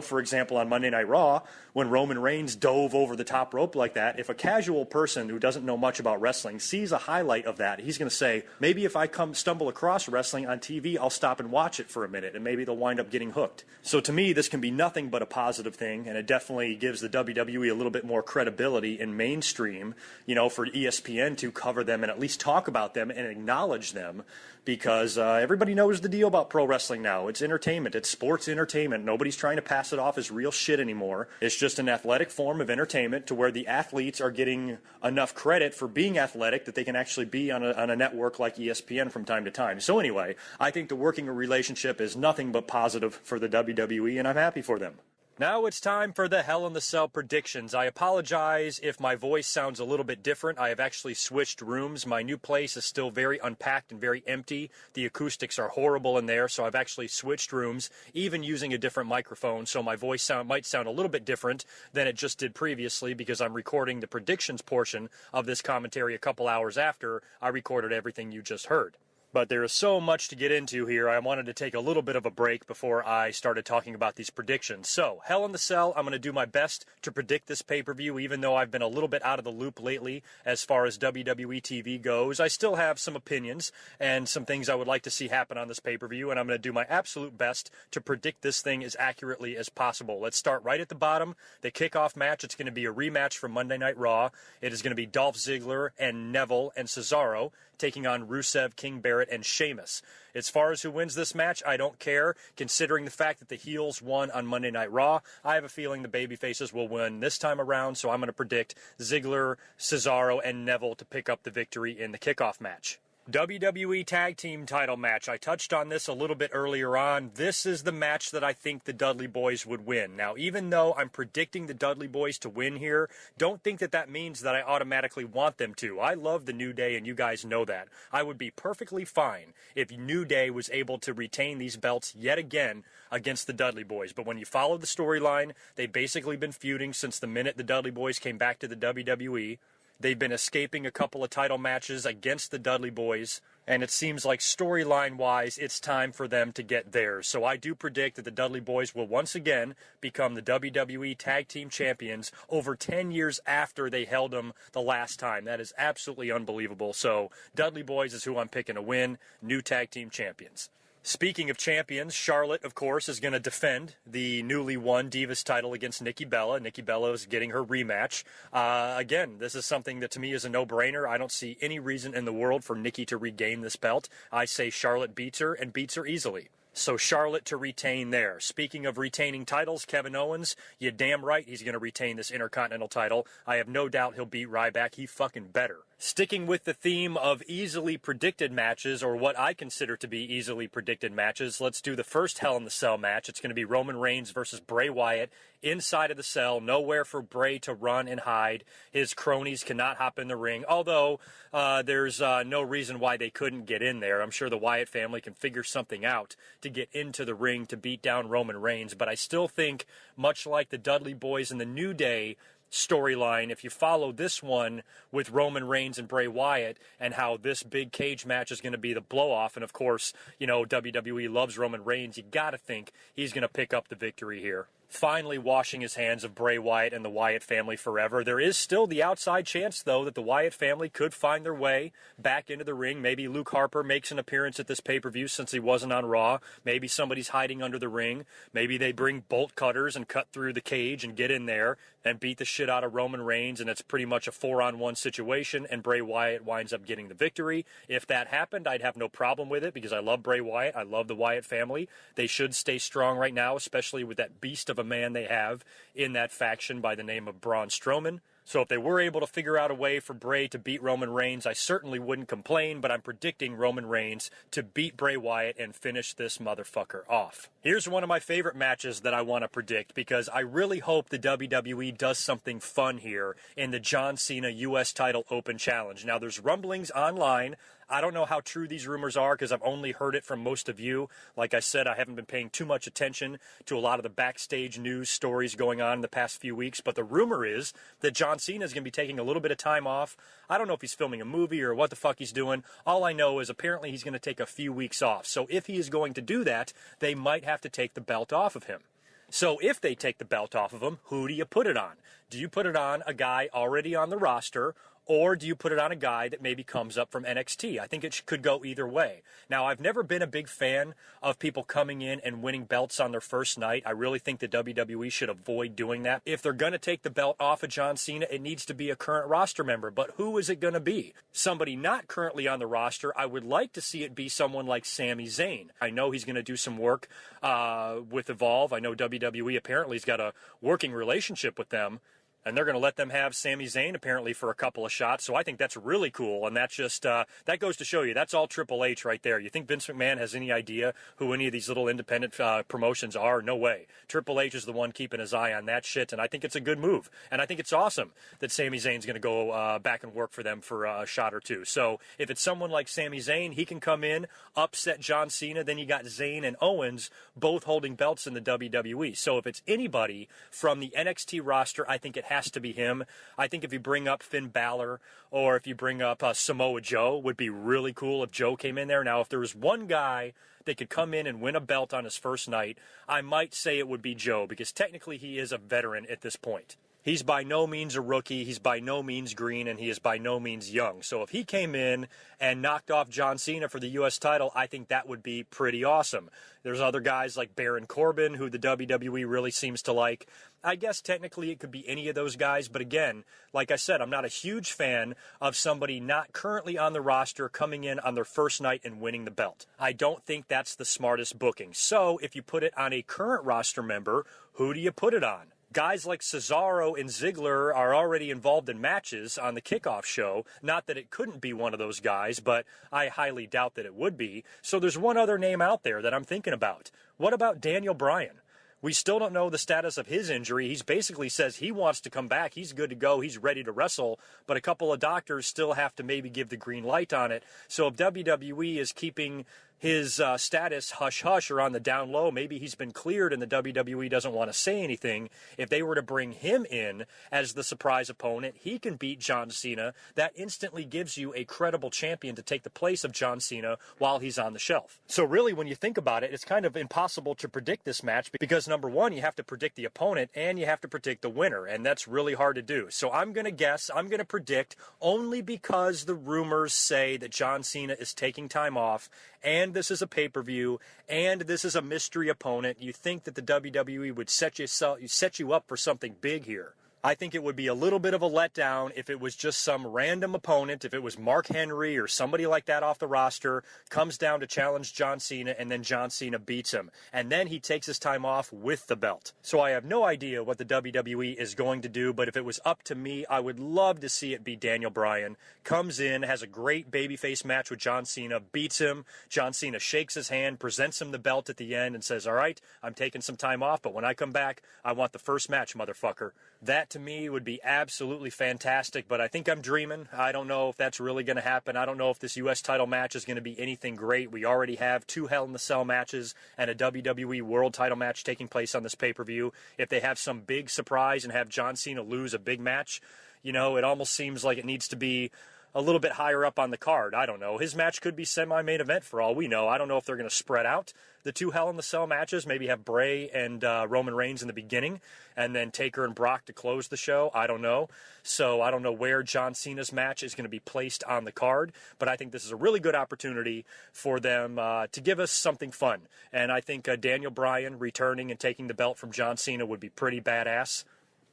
for example, on Monday Night Raw, when Roman Reigns dove over the top rope like that, if a casual person who doesn't know much about wrestling sees a highlight of that, he's going to say, maybe if I stumble across wrestling on TV, I'll stop and watch it for a minute, and maybe they'll wind up getting hooked. So to me, this can be nothing but a positive thing, and it definitely gives the WWE a little bit more credibility in mainstream, for ESPN to cover them and at least talk about them and acknowledge them, because everybody knows the deal about pro wrestling now. It's entertainment. It's sports entertainment. Nobody's trying to pass it off as real shit anymore. It's just an athletic form of entertainment to where the athletes are getting enough credit for being athletic that they can actually be on a network like ESPN from time to time. So anyway, I think the working relationship is nothing but positive for the WWE, and I'm happy for them. Now it's time for the Hell in the Cell predictions. I apologize if my voice sounds a little bit different. I have actually switched rooms. My new place is still very unpacked and very empty. The acoustics are horrible in there, so I've actually switched rooms, even using a different microphone, so my voice might sound a little bit different than it just did previously, because I'm recording the predictions portion of this commentary a couple hours after I recorded everything you just heard. But there is so much to get into here, I wanted to take a little bit of a break before I started talking about these predictions. So, Hell in the Cell, I'm going to do my best to predict this pay-per-view, even though I've been a little bit out of the loop lately as far as WWE TV goes. I still have some opinions and some things I would like to see happen on this pay-per-view, and I'm going to do my absolute best to predict this thing as accurately as possible. Let's start right at the bottom. The kickoff match, it's going to be a rematch from Monday Night Raw. It is going to be Dolph Ziggler and Neville and Cesaro taking on Rusev, King Barrett, and Sheamus. As far as who wins this match, I don't care. Considering the fact that the heels won on Monday Night Raw, I have a feeling the babyfaces will win this time around, so I'm going to predict Ziggler, Cesaro, and Neville to pick up the victory in the kickoff match. WWE Tag Team title match. I touched on this a little bit earlier on. This is the match that I think the Dudley Boys would win. Now, even though I'm predicting the Dudley Boys to win here, don't think that that means that I automatically want them to. I love the New Day, and you guys know that. I would be perfectly fine if New Day was able to retain these belts yet again against the Dudley Boys. But when you follow the storyline, they've basically been feuding since the minute the Dudley Boys came back to the WWE. They've been escaping a couple of title matches against the Dudley Boys, and it seems like storyline-wise, it's time for them to get theirs. So I do predict that the Dudley Boys will once again become the WWE Tag Team Champions over 10 years after they held them the last time. That is absolutely unbelievable. So Dudley Boys is who I'm picking to win, new Tag Team Champions. Speaking of champions, Charlotte, of course, is going to defend the newly won Divas title against Nikki Bella. Nikki Bella is getting her rematch. Again, this is something that to me is a no-brainer. I don't see any reason in the world for Nikki to regain this belt. I say Charlotte beats her and beats her easily. So Charlotte to retain there. Speaking of retaining titles, Kevin Owens, you damn right he's going to retain this Intercontinental title. I have no doubt he'll beat Ryback. He fucking better. Sticking with the theme of easily predicted matches, or what I consider to be easily predicted matches, let's do the first Hell in the Cell match. It's going to be Roman Reigns versus Bray Wyatt inside of the cell. Nowhere for Bray to run and hide. His cronies cannot hop in the ring, although there's no reason why they couldn't get in there. I'm sure the Wyatt family can figure something out to get into the ring to beat down Roman Reigns, but I still think, much like the Dudley Boys and the New Day storyline, if you follow this one with Roman Reigns and Bray Wyatt and how this big cage match is going to be the blow-off, and of course, WWE loves Roman Reigns, you got to think he's going to pick up the victory here. Finally washing his hands of Bray Wyatt and the Wyatt family forever. There is still the outside chance, though, that the Wyatt family could find their way back into the ring. Maybe Luke Harper makes an appearance at this pay-per-view since he wasn't on Raw. Maybe somebody's hiding under the ring. Maybe they bring bolt cutters and cut through the cage and get in there and beat the shit out of Roman Reigns, and it's pretty much a 4-on-1 situation, and Bray Wyatt winds up getting the victory. If that happened, I'd have no problem with it because I love Bray Wyatt. I love the Wyatt family. They should stay strong right now, especially with that beast of a man they have in that faction by the name of Braun Strowman. So if they were able to figure out a way for Bray to beat Roman Reigns, I certainly wouldn't complain, but I'm predicting Roman Reigns to beat Bray Wyatt and finish this motherfucker off. Here's one of my favorite matches that I want to predict because I really hope the WWE does something fun here in the John Cena U.S. Title Open Challenge. Now, there's rumblings online. I don't know how true these rumors are because I've only heard it from most of you. Like I said, I haven't been paying too much attention to a lot of the backstage news stories going on in the past few weeks, but the rumor is that John Cena is going to be taking a little bit of time off. I don't know if he's filming a movie or what the fuck he's doing. All I know is apparently he's going to take a few weeks off. So if he is going to do that, they might have to take the belt off of him. So if they take the belt off of him, who do you put it on? Do you put it on a guy already on the roster, Or do you put it on a guy that maybe comes up from NXT? I think it could go either way. Now, I've never been a big fan of people coming in and winning belts on their first night. I really think the WWE should avoid doing that. If they're going to take the belt off of John Cena, it needs to be a current roster member. But who is it going to be? Somebody not currently on the roster. I would like to see it be someone like Sami Zayn. I know he's going to do some work with Evolve. I know WWE apparently has got a working relationship with them. And they're going to let them have Sami Zayn apparently for a couple of shots. So I think that's really cool. And that's just, that goes to show you, that's all Triple H right there. You think Vince McMahon has any idea who any of these little independent promotions are? No way. Triple H is the one keeping his eye on that shit. And I think it's a good move. And I think it's awesome that Sami Zayn's going to go back and work for them for a shot or two. So if it's someone like Sami Zayn, he can come in, upset John Cena. Then you got Zayn and Owens both holding belts in the WWE. So if it's anybody from the NXT roster, I think it has to be him. I think if you bring up Finn Balor or if you bring up Samoa Joe, would be really cool if Joe came in there. Now, if there was one guy that could come in and win a belt on his first night, I might say it would be Joe, because technically he is a veteran at this point. He's by no means a rookie, he's by no means green, and he is by no means young. So if he came in and knocked off John Cena for the U.S. title, I think that would be pretty awesome. There's other guys like Baron Corbin, who the WWE really seems to like. I guess technically it could be any of those guys, but again, like I said, I'm not a huge fan of somebody not currently on the roster coming in on their first night and winning the belt. I don't think that's the smartest booking. So if you put it on a current roster member, who do you put it on? Guys like Cesaro and Ziggler are already involved in matches on the kickoff show. Not that it couldn't be one of those guys, but I highly doubt that it would be. So there's one other name out there that I'm thinking about. What about Daniel Bryan? We still don't know the status of his injury. He basically says he wants to come back. He's good to go. He's ready to wrestle. But a couple of doctors still have to maybe give the green light on it. So if WWE is keeping his status hush-hush or on the down low, maybe he's been cleared and the WWE doesn't want to say anything. If they were to bring him in as the surprise opponent, he can beat John Cena. That instantly gives you a credible champion to take the place of John Cena while he's on the shelf. So really, when you think about it, it's kind of impossible to predict this match because, number one, you have to predict the opponent and you have to predict the winner, and that's really hard to do. So I'm going to predict only because the rumors say that John Cena is taking time off, and this is a pay-per-view, and this is a mystery opponent. You think that the WWE would set you up for something big here. I think it would be a little bit of a letdown if it was just some random opponent, if it was Mark Henry or somebody like that off the roster, comes down to challenge John Cena, and then John Cena beats him. And then he takes his time off with the belt. So I have no idea what the WWE is going to do, but if it was up to me, I would love to see it be Daniel Bryan. Comes in, has a great babyface match with John Cena, beats him. John Cena shakes his hand, presents him the belt at the end, and says, all right, I'm taking some time off, but when I come back, I want the first match, motherfucker. That, to me, would be absolutely fantastic, but I think I'm dreaming. I don't know if that's really going to happen. I don't know if this U.S. title match is going to be anything great. We already have 2 Hell in the Cell matches and a WWE World title match taking place on this pay-per-view. If they have some big surprise and have John Cena lose a big match, it almost seems like it needs to be a little bit higher up on the card. I don't know. His match could be semi-main event for all we know. I don't know if they're going to spread out the 2 Hell in the Cell matches, maybe have Bray and Roman Reigns in the beginning, and then Taker and Brock to close the show. I don't know. So I don't know where John Cena's match is going to be placed on the card, but I think this is a really good opportunity for them to give us something fun. And I think Daniel Bryan returning and taking the belt from John Cena would be pretty badass.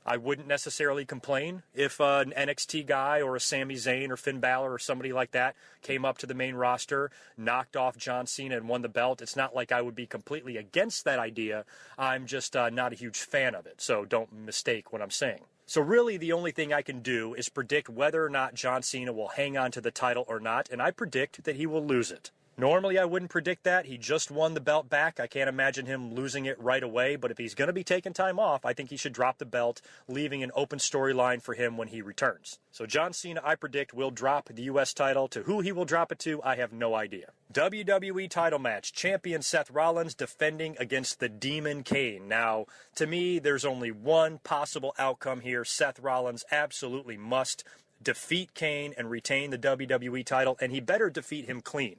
I wouldn't necessarily complain if an NXT guy or a Sami Zayn or Finn Balor or somebody like that came up to the main roster, knocked off John Cena and won the belt. It's not like I would be completely against that idea. I'm just not a huge fan of it, so don't mistake what I'm saying. So really the only thing I can do is predict whether or not John Cena will hang on to the title or not, and I predict that he will lose it. Normally, I wouldn't predict that. He just won the belt back. I can't imagine him losing it right away. But if he's going to be taking time off, I think he should drop the belt, leaving an open storyline for him when he returns. So John Cena, I predict, will drop the U.S. title. To who he will drop it to, I have no idea. WWE title match. Champion Seth Rollins defending against the Demon Kane. Now, to me, there's only one possible outcome here. Seth Rollins absolutely must defeat Kane and retain the WWE title, and he better defeat him clean.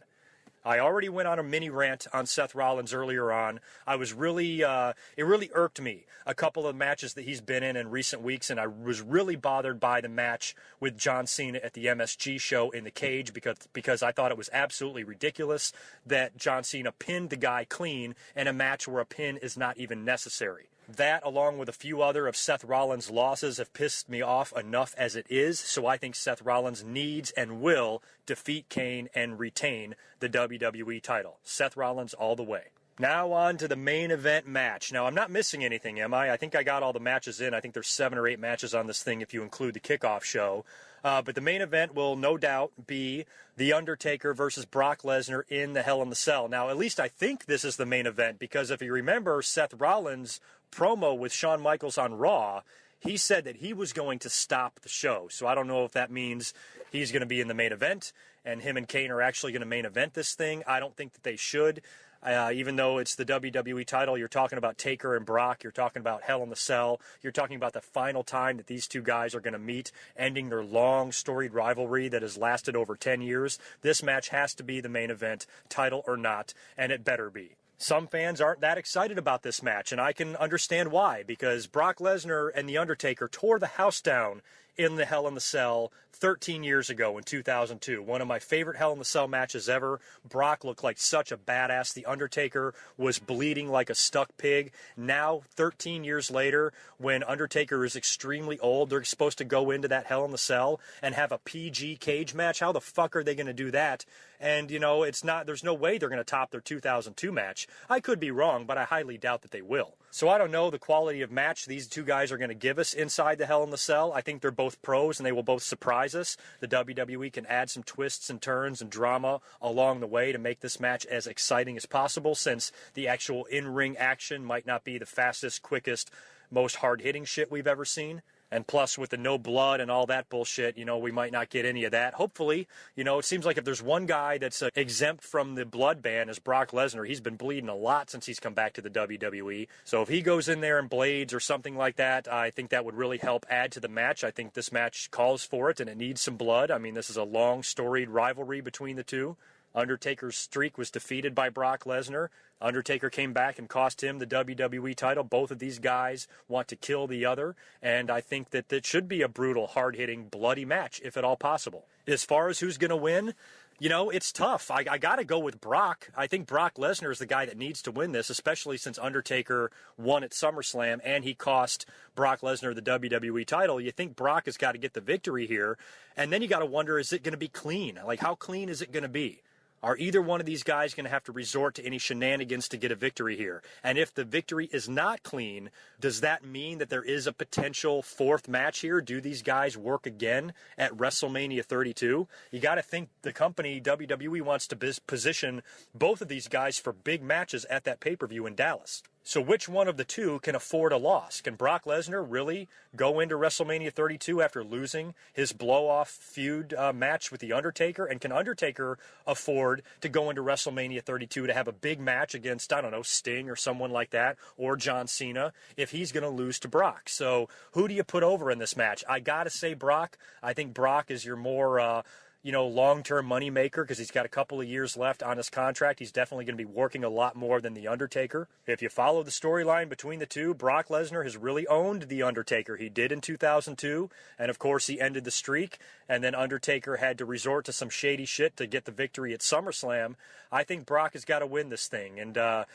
I already went on a mini rant on Seth Rollins earlier on. I was really, it really irked me, a couple of matches that he's been in recent weeks, and I was really bothered by the match with John Cena at the MSG show in the cage because I thought it was absolutely ridiculous that John Cena pinned the guy clean in a match where a pin is not even necessary. That, along with a few other of Seth Rollins' losses, have pissed me off enough as it is, so I think Seth Rollins needs and will defeat Kane and retain the WWE title. Seth Rollins all the way. Now on to the main event match. Now, I'm not missing anything, am I? I think I got all the matches in. I think there's 7 or 8 matches on this thing if you include the kickoff show. But the main event will no doubt be The Undertaker versus Brock Lesnar in the Hell in the Cell. Now, at least I think this is the main event because if you remember Seth Rollins' promo with Shawn Michaels on Raw, he said that he was going to stop the show. So I don't know if that means he's going to be in the main event and him and Kane are actually going to main event this thing. I don't think that they should. Even though it's the WWE title, you're talking about Taker and Brock, you're talking about Hell in the Cell, you're talking about the final time that these two guys are going to meet, ending their long, storied rivalry that has lasted over 10 years. This match has to be the main event, title or not, and it better be. Some fans aren't that excited about this match, and I can understand why, because Brock Lesnar and The Undertaker tore the house down in the Hell in the Cell 13 years ago in 2002. One of my favorite Hell in the Cell matches ever. Brock looked like such a badass. The Undertaker was bleeding like a stuck pig. Now, 13 years later, when Undertaker is extremely old, they're supposed to go into that Hell in the Cell and have a PG cage match. How the fuck are they going to do that? And, you know, there's no way they're going to top their 2002 match. I could be wrong, but I highly doubt that they will. So I don't know the quality of match these two guys are going to give us inside the Hell in the Cell. I think they're both pros and they will both surprise us. The WWE can add some twists and turns and drama along the way to make this match as exciting as possible, since the actual in-ring action might not be the fastest, quickest, most hard-hitting shit we've ever seen. And plus, with the no blood and all that bullshit, you know, we might not get any of that. Hopefully, you know, it seems like if there's one guy that's exempt from the blood ban is Brock Lesnar. He's been bleeding a lot since he's come back to the WWE. So if he goes in there and blades or something like that, I think that would really help add to the match. I think this match calls for it and it needs some blood. I mean, this is a long, storied rivalry between the two. Undertaker's streak was defeated by Brock Lesnar. Undertaker came back and cost him the WWE title. Both of these guys want to kill the other, and I think that it should be a brutal, hard-hitting, bloody match, if at all possible. As far as who's going to win, you know, it's tough. I got to go with Brock. I think Brock Lesnar is the guy that needs to win this, especially since Undertaker won at SummerSlam and he cost Brock Lesnar the WWE title. You think Brock has got to get the victory here, and then you got to wonder, is it going to be clean? Like, how clean is it going to be? Are either one of these guys going to have to resort to any shenanigans to get a victory here? And if the victory is not clean, does that mean that there is a potential fourth match here? Do these guys work again at WrestleMania 32? You got to think the company, WWE, wants to position both of these guys for big matches at that pay-per-view in Dallas. So which one of the two can afford a loss? Can Brock Lesnar really go into WrestleMania 32 after losing his blow-off feud match with The Undertaker? And can Undertaker afford to go into WrestleMania 32 to have a big match against, I don't know, Sting or someone like that, or John Cena, if he's going to lose to Brock? So who do you put over in this match? I got to say Brock. I think Brock is your more long-term moneymaker because he's got a couple of years left on his contract. He's definitely going to be working a lot more than The Undertaker. If you follow the storyline between the two, Brock Lesnar has really owned The Undertaker. He did in 2002, and of course he ended the streak, and then Undertaker had to resort to some shady shit to get the victory at SummerSlam. I think Brock has got to win this thing, and I'm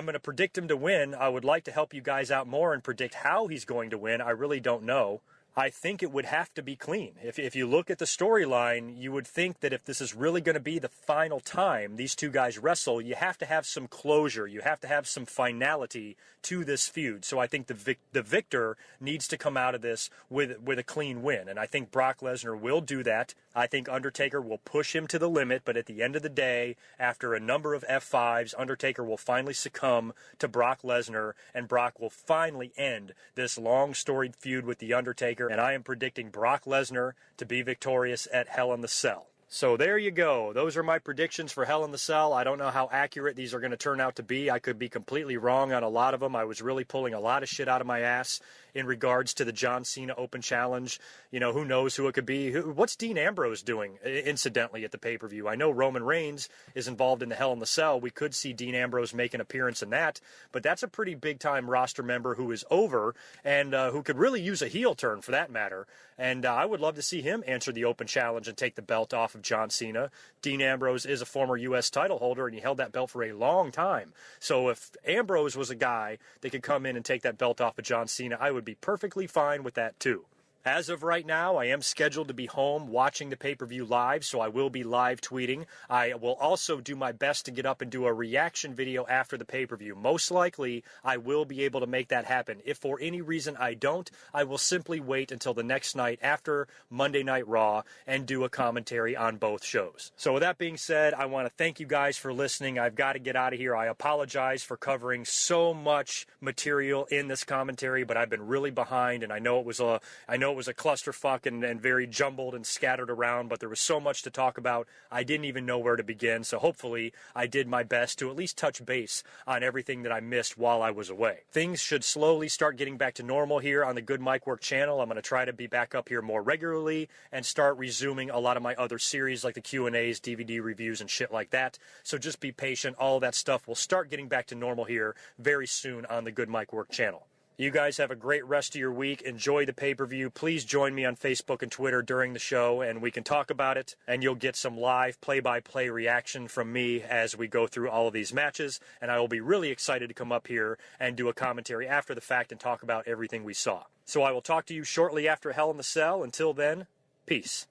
going to predict him to win. I would like to help you guys out more and predict how he's going to win. I really don't know. I think it would have to be clean. If you look at the storyline, you would think that if this is really going to be the final time these two guys wrestle, you have to have some closure. You have to have some finality to this feud. So I think the victor needs to come out of this with a clean win. And I think Brock Lesnar will do that. I think Undertaker will push him to the limit, but at the end of the day, after a number of F5s, Undertaker will finally succumb to Brock Lesnar, and Brock will finally end this long storied feud with The Undertaker. And I am predicting Brock Lesnar to be victorious at Hell in the Cell. So there you go. Those are my predictions for Hell in the Cell. I don't know how accurate these are going to turn out to be. I could be completely wrong on a lot of them. I was really pulling a lot of shit out of my ass in regards to the John Cena Open Challenge. You know, who knows who it could be? What's Dean Ambrose doing, incidentally, at the pay-per-view? I know Roman Reigns is involved in the Hell in the Cell. We could see Dean Ambrose make an appearance in that, but that's a pretty big-time roster member who is over and who could really use a heel turn, for that matter. And I would love to see him answer the Open Challenge and take the belt off of John Cena. Dean Ambrose is a former U.S. title holder, and he held that belt for a long time. So if Ambrose was a guy that could come in and take that belt off of John Cena, I would be perfectly fine with that too. As of right now, I am scheduled to be home watching the pay-per-view live, so I will be live tweeting. I will also do my best to get up and do a reaction video after the pay-per-view. Most likely, I will be able to make that happen. If for any reason I don't, I will simply wait until the next night after Monday Night Raw and do a commentary on both shows. So with that being said, I want to thank you guys for listening. I've got to get out of here. I apologize for covering so much material in this commentary, but I've been really behind, and I know it was a clusterfuck and very jumbled and scattered around, but there was so much to talk about, I didn't even know where to begin. So hopefully I did my best to at least touch base on everything that I missed while I was away. Things should slowly start getting back to normal here on the Good Mike Work channel. I'm going to try to be back up here more regularly and start resuming a lot of my other series like the Q&As, DVD reviews, and shit like that. So just be patient. All of that stuff will start getting back to normal here very soon on the Good Mike Work channel. You guys have a great rest of your week. Enjoy the pay-per-view. Please join me on Facebook and Twitter during the show, and we can talk about it, and you'll get some live play-by-play reaction from me as we go through all of these matches, and I will be really excited to come up here and do a commentary after the fact and talk about everything we saw. So I will talk to you shortly after Hell in the Cell. Until then, peace.